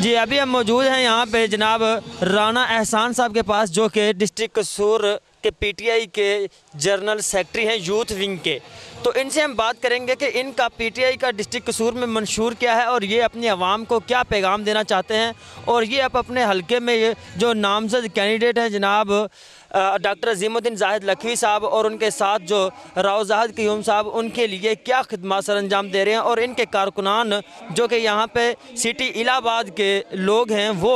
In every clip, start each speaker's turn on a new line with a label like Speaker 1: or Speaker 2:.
Speaker 1: जी अभी हम मौजूद हैं यहाँ पे जनाब राना एहसान साहब के पास, जो कि डिस्ट्रिक्ट कसूर के पीटीआई के जनरल सेक्रेटरी हैं यूथ विंग के। तो इनसे हम बात करेंगे कि इनका पीटीआई का डिस्ट्रिक्ट कसूर में मंशूर क्या है और ये अपनी आवाम को क्या पैगाम देना चाहते हैं, और ये अब अपने हलके में ये जो नामजद कैंडिडेट हैं जनाब डॉक्टर अजीमुद्दीन जाहिद लखवी साहब और उनके साथ जो राव जाहिद क़यूम साहब, उनके लिए क्या खिदमत सर अंजाम दे रहे हैं, और इनके कारकुनान जो कि यहाँ पे सिटी इलाहाबाद के लोग हैं वो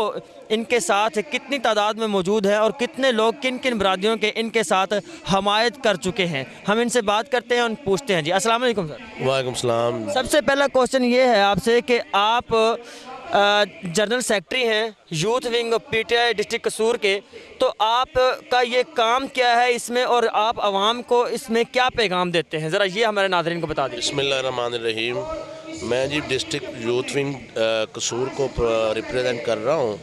Speaker 1: इनके साथ कितनी तादाद में मौजूद है और कितने लोग किन किन बरादरियों के इनके साथ हमायत कर चुके हैं। हम इनसे बात करते हैं और पूछते हैं। जी अस्सलाम वालेकुम सर।
Speaker 2: वालेकुम सलाम।
Speaker 1: सबसे पहला क्वेश्चन ये है आपसे कि आप जनरल सेक्रेटरी हैं यूथ विंग पीटीआई डिस्ट्रिक्ट कसूर के, तो आपका ये काम क्या है इसमें और आप आवाम को इसमें क्या पैगाम देते हैं, ज़रा ये हमारे नाज़रीन को बता दीजिए।
Speaker 2: बिस्मिल्लाहिर्रहमानिर्रहीम। मैं जी डिस्ट्रिक्ट यूथ विंग कसूर को रिप्रेजेंट कर रहा हूँ।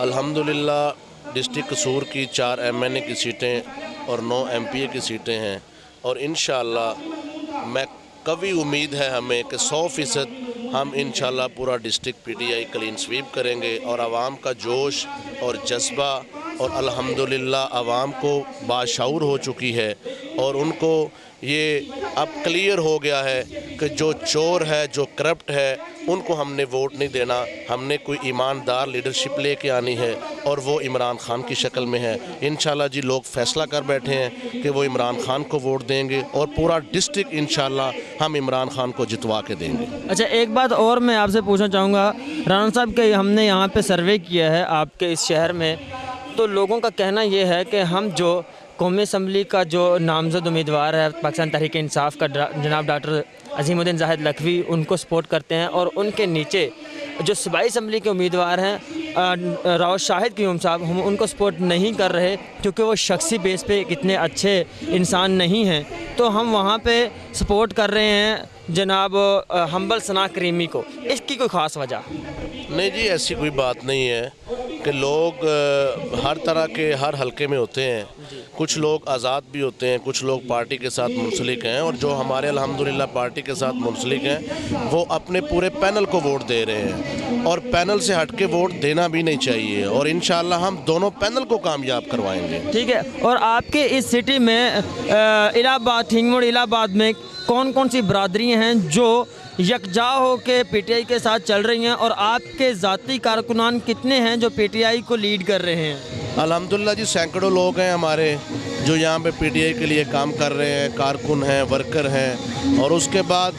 Speaker 2: अल्हम्दुलिल्लाह डिस्ट्रिक्ट कसूर की 4 एमएनए की सीटें और 9 एमपीए की सीटें हैं, और इंशाअल्लाह मैं कभी उम्मीद है हमें कि 100% हम इंशाअल्लाह पूरा डिस्ट्रिक्ट पीटीआई क्लीन स्वीप करेंगे, और आवाम का जोश और जज्बा, और अल्हम्दुलिल्लाह आवाम को बाशऊर हो चुकी है और उनको ये अब क्लियर हो गया है कि जो चोर है, जो करप्ट है, उनको हमने वोट नहीं देना। हमने कोई ईमानदार लीडरशिप लेके आनी है, और वो इमरान खान की शक्ल में है। इंशाल्लाह जी लोग फैसला कर बैठे हैं कि वो इमरान खान को वोट देंगे, और पूरा डिस्ट्रिक्ट इंशाल्लाह हम इमरान खान को जितवा के देंगे।
Speaker 1: अच्छा, एक बात और मैं आपसे पूछना चाहूँगा राना साहब के, हमने यहाँ पे सर्वे किया है आपके इस शहर में, तो लोगों का कहना ये है कि हम जो कौमी असम्बली का जो नामजद उम्मीदवार है पाकिस्तान तहरीक इंसाफ का जनाब डॉक्टर अजीमुद्दीन जाहिद लखवी, उनको सपोर्ट करते हैं, और उनके नीचे जो सूबाई असम्बली के उम्मीदवार हैं राव जाहिद क़यूम साहब, हम उनको सपोर्ट नहीं कर रहे क्योंकि वो शख्सी बेस पे कितने अच्छे इंसान नहीं हैं। तो हम वहाँ पे सपोर्ट कर रहे हैं जनाब हम्बल सना करीमी को। इसकी कोई ख़ास वजह?
Speaker 2: नहीं जी, ऐसी कोई बात नहीं है कि लोग हर तरह के हर हलके में होते हैं। कुछ लोग आज़ाद भी होते हैं, कुछ लोग पार्टी के साथ मुंसलिक हैं, और जो हमारे अल्हम्दुलिल्लाह पार्टी के साथ मुंसलिक हैं वो अपने पूरे पैनल को वोट दे रहे हैं, और पैनल से हट के वोट देना भी नहीं चाहिए, और इंशाअल्लाह हम दोनों पैनल को कामयाब करवाएंगे।
Speaker 1: ठीक है। और आपके इस सिटी में इलाहाबाद, हिंगमुड़ इलाहाबाद में कौन कौन सी बरादरियाँ हैं जो यकजा हो के पीटीआई के साथ चल रही हैं, और आपके ज़ाती कारकुनान कितने हैं जो पीटीआई को लीड कर रहे हैं?
Speaker 2: अल्हम्दुलिल्लाह जी सैकड़ों लोग हैं हमारे जो यहाँ पे पीटीआई के लिए काम कर रहे हैं, कारकुन हैं, वर्कर हैं, और उसके बाद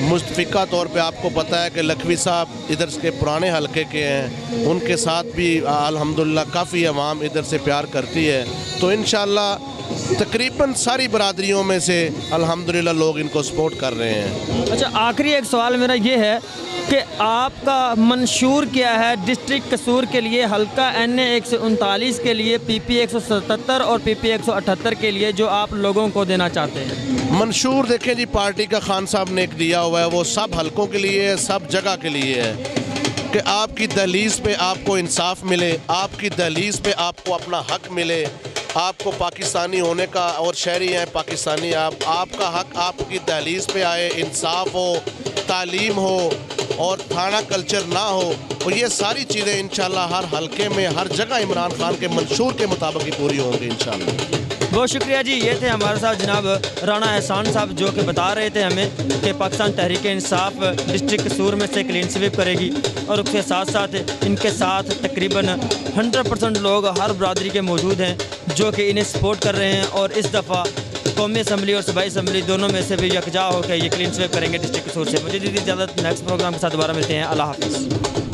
Speaker 2: मुस्तफ़िका तौर पे आपको पता है कि लखवी साहब इधर के पुराने हलके के हैं, उनके साथ भी अल्हम्दुलिल्लाह काफ़ी अवाम इधर से प्यार करती है। तो इंशाअल्लाह तकरीबन सारी बरादरियों में से अल्हम्दुलिल्लाह लोग इनको सपोर्ट कर रहे हैं।
Speaker 1: अच्छा, आखिरी एक सवाल मेरा ये है कि आपका मंशूर क्या है डिस्ट्रिक्ट कसूर के लिए, हल्का NA 139 के लिए, PP 177 और PP 178 के लिए, जो आप लोगों को देना चाहते हैं?
Speaker 2: मंशूर देखें जी, पार्टी का खान साहब ने एक दिया हुआ है, वो सब हलकों के लिए है, सब जगह के लिए है कि आपकी दहलीज पे आपको इंसाफ मिले, आपकी दहलीज पे आपको अपना हक मिले, आपको पाकिस्तानी होने का, और शहरी हैं पाकिस्तानी, आपका हक आपकी दहलीज पे आए, इंसाफ हो, तालीम हो, और थाना कल्चर ना हो। और ये सारी चीज़ें इंशाल्लाह हर हलके में हर जगह इमरान खान के मंशूर के मुताबिक ही पूरी होंगी इंशाल्लाह।
Speaker 1: बहुत शुक्रिया जी। ये थे हमारे साथ जनाब राना एहसान साहब, जो कि बता रहे थे हमें कि पाकिस्तान तहरीक इंसाफ डिस्ट्रिक्ट कसूर में से क्लीन स्वीप करेगी, और उसके साथ साथ इनके साथ तकरीबन 100% लोग हर बरादरी के मौजूद हैं जो कि इन्हें सपोर्ट कर रहे हैं, और इस दफ़ा कौमी असम्बली और सूबाई असम्बली दोनों में से भी यकजा होकर ये क्लीन स्वीप करेंगे डिस्ट्रिक्ट कसूर से। मुझे दीजिए इजाज़त, नेक्स्ट प्रोग्राम के साथ दोबारा मिलते हैं। अल्लाह हाफ़िज़।